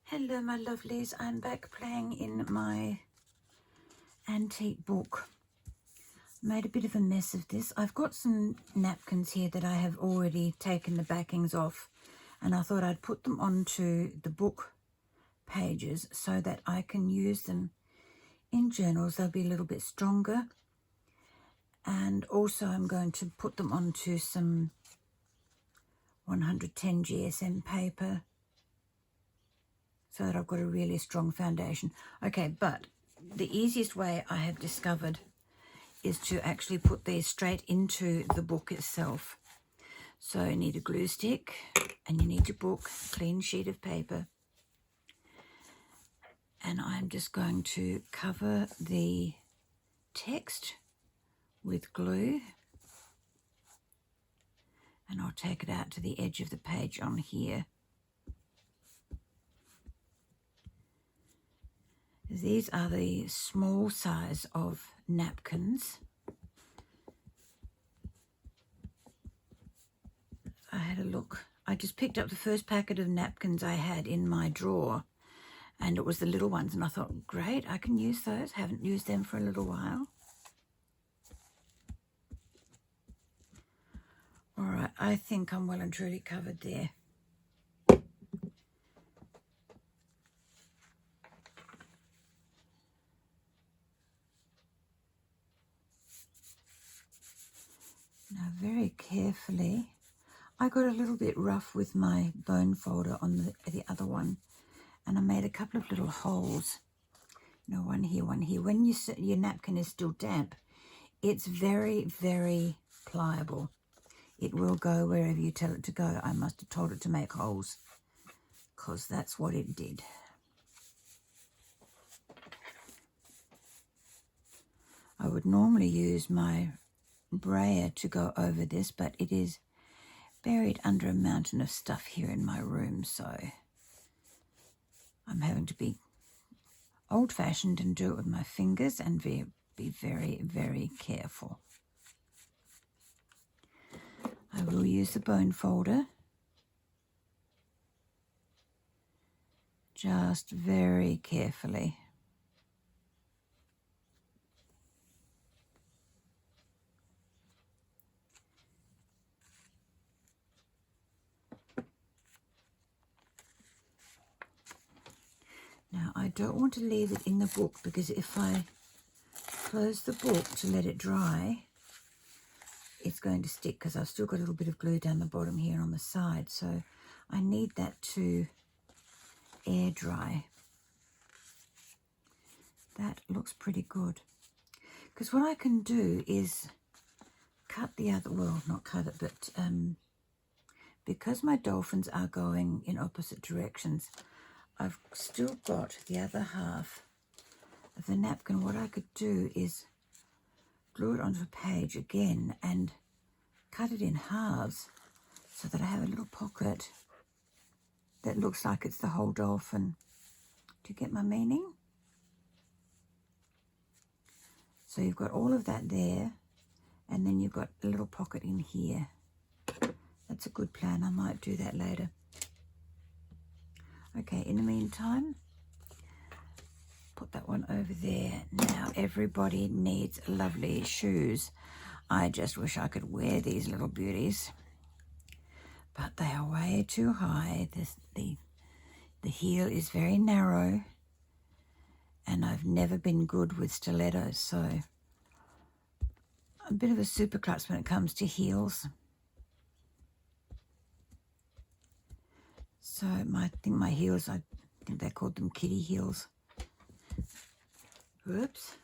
Hello my lovelies, I'm back playing in my antique book. Made a bit of a mess of this. I've got some napkins here that I have already taken the backings off, and I thought I'd put them onto the book pages so that I can use them in journals. They'll be a little bit stronger, and also I'm going to put them onto some 110 GSM paper so that I've got a really strong foundation. Okay, but the easiest way I have discovered is to actually put these straight into the book itself. So you need a glue stick and you need your book, a clean sheet of paper. And I'm just going to cover the text with glue. And I'll take it out to the edge of the page on here. These are the small size of napkins. I had a look. I just picked up the first packet of napkins I had in my drawer, and it was the little ones, and I thought, great, I can use those. Haven't used them for a little while. All right, I think I'm well and truly covered there. Now, very carefully, I got a little bit rough with my bone folder on the other one, and I made a couple of little holes. You know, one here, one here. When your napkin is still damp, it's very, very pliable. It will go wherever you tell it to go. I must have told it to make holes, because that's what it did. I would normally use my brayer to go over this, but it is buried under a mountain of stuff here in my room, so I'm having to be old-fashioned and do it with my fingers and be very, very careful. I will use the bone folder, just very carefully. Now, I don't want to leave it in the book, because if I close the book to let it dry, it's going to stick, because I've still got a little bit of glue down the bottom here on the side. So I need that to air dry. That looks pretty good. Because what I can do is cut the other, well, not cut it, but because my dolphins are going in opposite directions, I've still got the other half of the napkin. What I could do is glue it onto a page again and cut it in halves so that I have a little pocket that looks like it's the whole dolphin. Do you get my meaning? So you've got all of that there, and then you've got a little pocket in here. That's a good plan. I might do that later. Okay, in the meantime, put that one over there. Now, everybody needs lovely shoes. I just wish I could wear these little beauties, but they are way too high. The heel is very narrow, and I've never been good with stilettos, so I'm a bit of a superklutz when it comes to heels. So I think my heels, I think they called them kitty heels. Oops.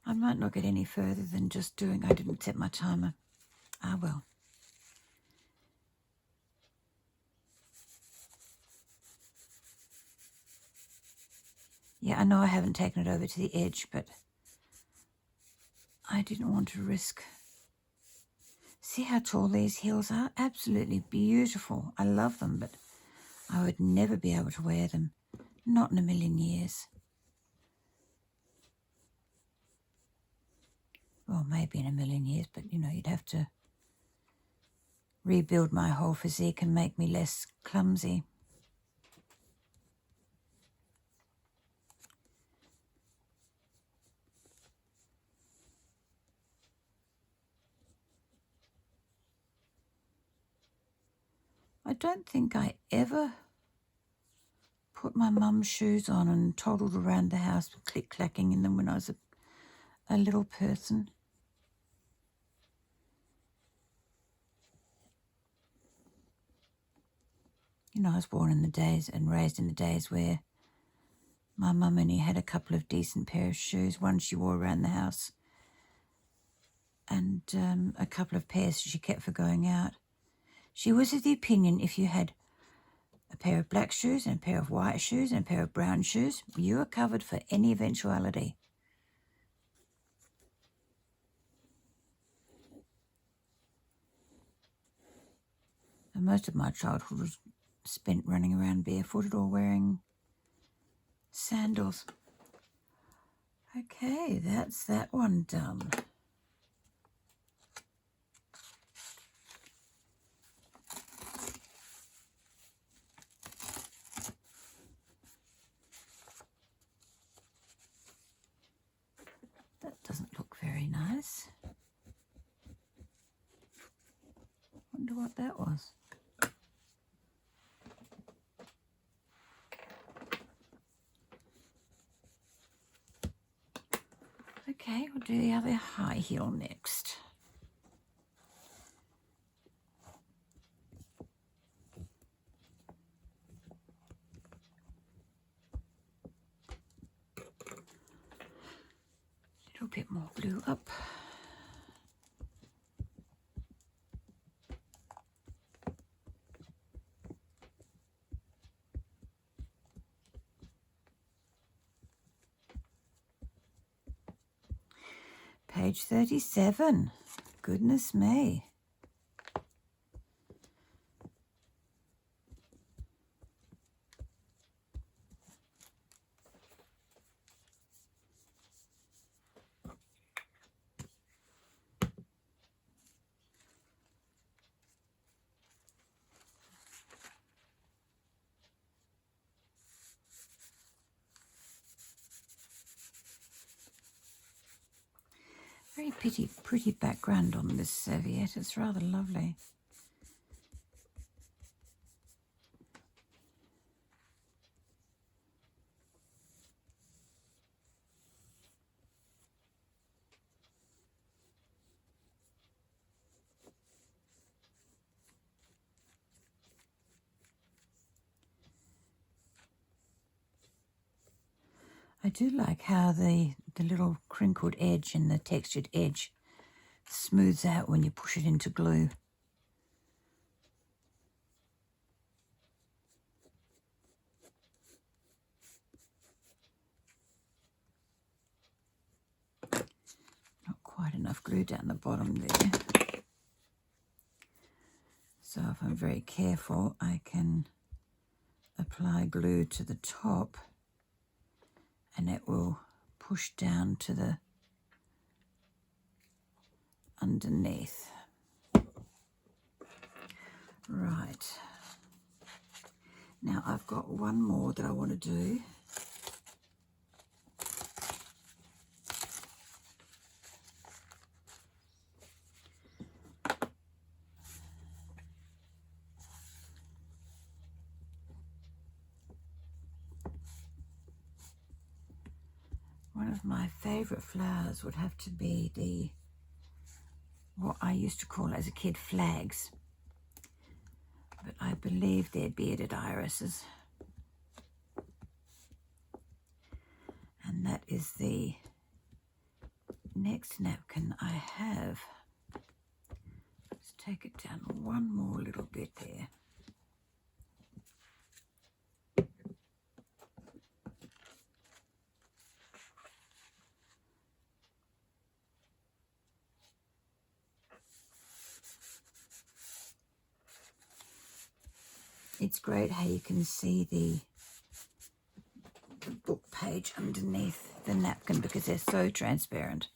I might not get any further than just doing, I didn't set my timer. Ah, well. Yeah, I know I haven't taken it over to the edge, but I didn't want to risk. See how tall these heels are? Absolutely beautiful. I love them, but I would never be able to wear them. Not in a million years. well, maybe in a million years, but you know, you'd have to rebuild my whole physique and make me less clumsy. I don't think I ever put my mum's shoes on and toddled around the house click-clacking in them when I was a little person. You know, I was born in the days and raised in the days where my mum only had a couple of decent pair of shoes, one she wore around the house and a couple of pairs she kept for going out. She was of the opinion if you had a pair of black shoes and a pair of white shoes and a pair of brown shoes, you were covered for any eventuality. And most of my childhood was spent running around barefooted or wearing sandals. Okay, that's that one done. That doesn't look very nice. Wonder what that was. Okay, we'll do the other high heel next. A little bit more glue up. Page 37. Goodness me. Very pretty background on this serviette. It's rather lovely. I do like how the little crinkled edge and the textured edge smooths out when you push it into glue. Not quite enough glue down the bottom there. So if I'm very careful, I can apply glue to the top and it will push down to the underneath. Right. Now I've got one more that I want to do. One of my favourite flowers would have to be what I used to call as a kid flags, but I believe they're bearded irises. And that is the next napkin I have. Let's take it down one more little bit there. It's great how you can see the book page underneath the napkin because they're so transparent.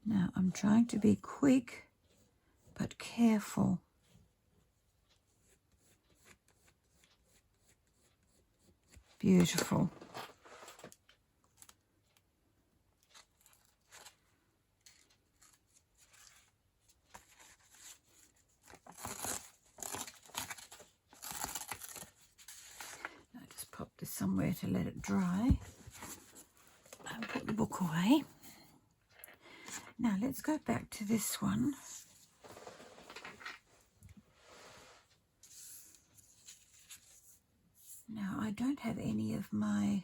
Now I'm trying to be quick but careful. Beautiful. Now just pop this somewhere to let it dry and put the book away. Now let's go back to this one. Now I don't have any of my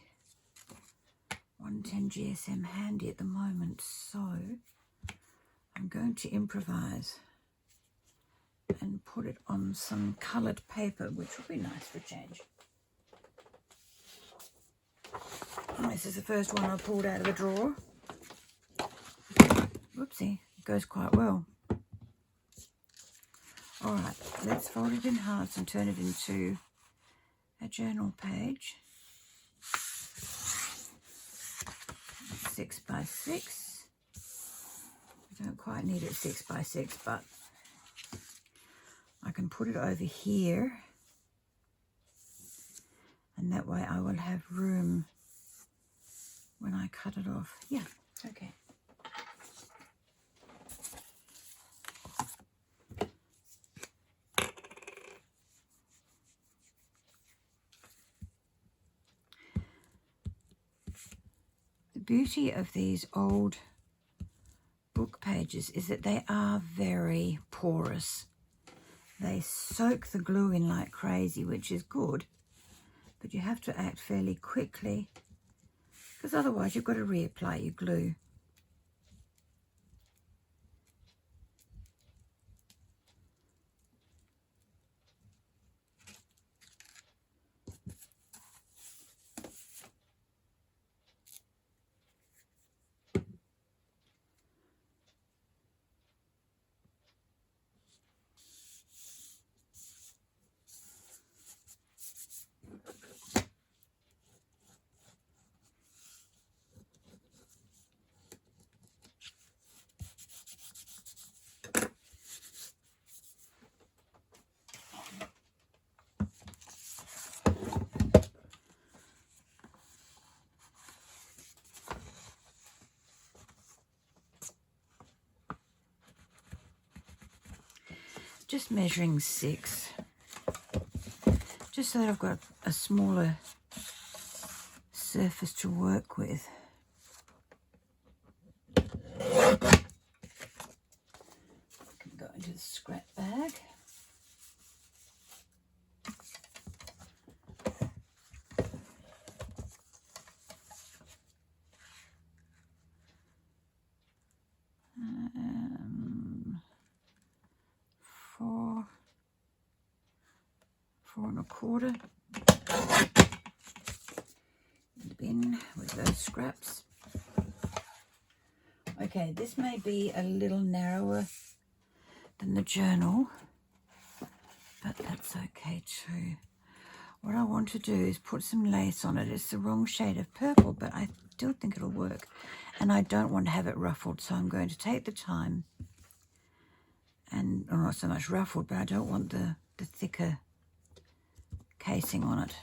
110 GSM handy at the moment, so I'm going to improvise and put it on some coloured paper, which will be nice for a change. And this is the first one I pulled out of the drawer. Whoopsie, it goes quite well. All right, let's fold it in halves and turn it into a journal page. 6 by 6. I don't quite need it 6 by 6, but I can put it over here, and that way I will have room when I cut it off. Yeah, okay. The beauty of these old book pages is that they are very porous. They soak the glue in like crazy, which is good, but you have to act fairly quickly because otherwise you've got to reapply your glue. Just measuring 6, just so that I've got a smaller surface to work with. I can go into the scrap bag. Four and a quarter. In the bin with those scraps. Okay, this may be a little narrower than the journal, but that's okay too. What I want to do is put some lace on it. It's the wrong shade of purple, but I still think it'll work. And I don't want to have it ruffled, so I'm going to take the time and, or not so much ruffled, but I don't want the thicker casing on it.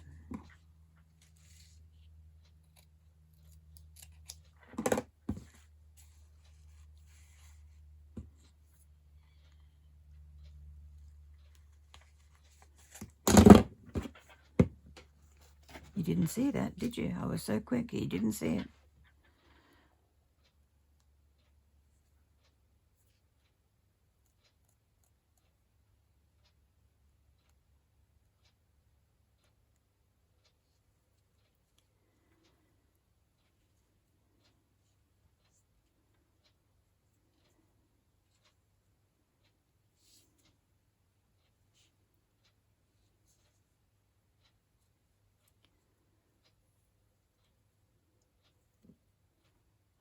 You didn't see that, did you? I was so quick, you didn't see it.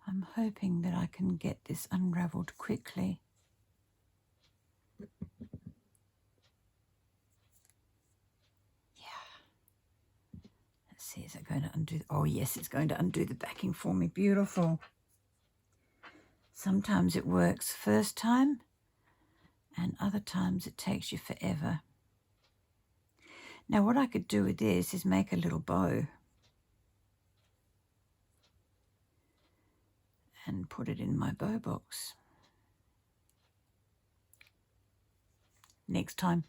I'm hoping that I can get this unraveled quickly. Yeah. Let's see, is it going to undo? Oh yes, it's going to undo the backing for me. Beautiful. Sometimes it works first time, and other times it takes you forever. Now what I could do with this is make a little bow and put it in my bow box. Next time.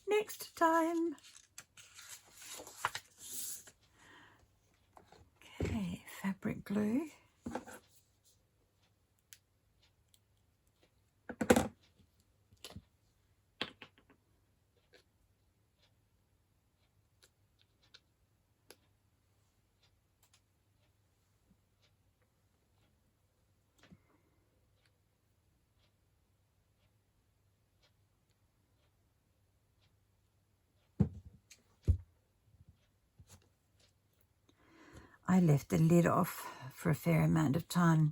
Next time. Okay, fabric glue. I left the lid off for a fair amount of time,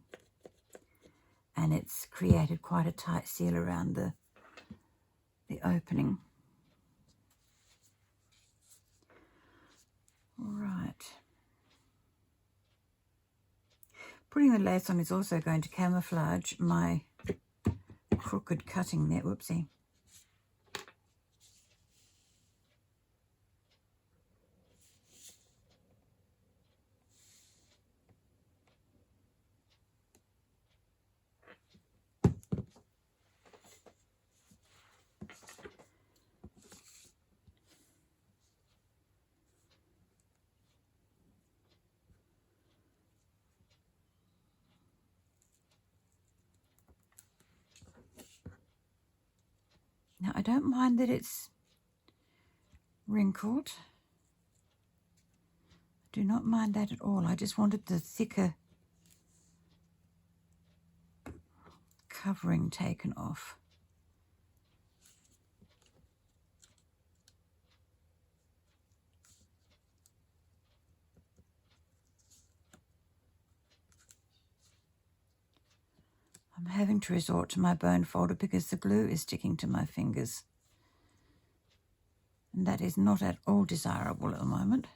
and it's created quite a tight seal around the opening. All right. Putting the lace on is also going to camouflage my crooked cutting there. Whoopsie. Now, I don't mind that it's wrinkled. I do not mind that at all. I just wanted the thicker covering taken off. I'm having to resort to my bone folder because the glue is sticking to my fingers. And that is not at all desirable at the moment.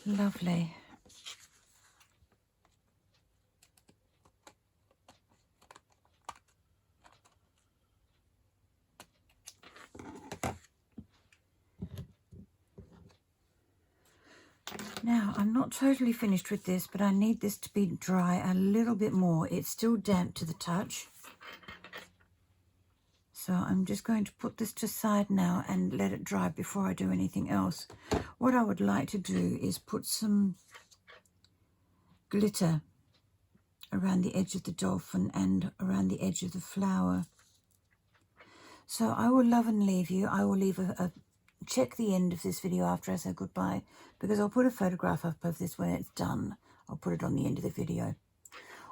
Lovely. Now, I'm not totally finished with this, but I need this to be dry a little bit more. It's still damp to the touch. So I'm just going to put this to the side now and let it dry before I do anything else. What I would like to do is put some glitter around the edge of the dolphin and around the edge of the flower. So I will love and leave you. I will leave check the end of this video after I say goodbye, because I'll put a photograph up of this when it's done. I'll put it on the end of the video.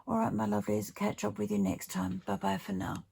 All right, my lovelies, catch up with you next time. Bye-bye for now.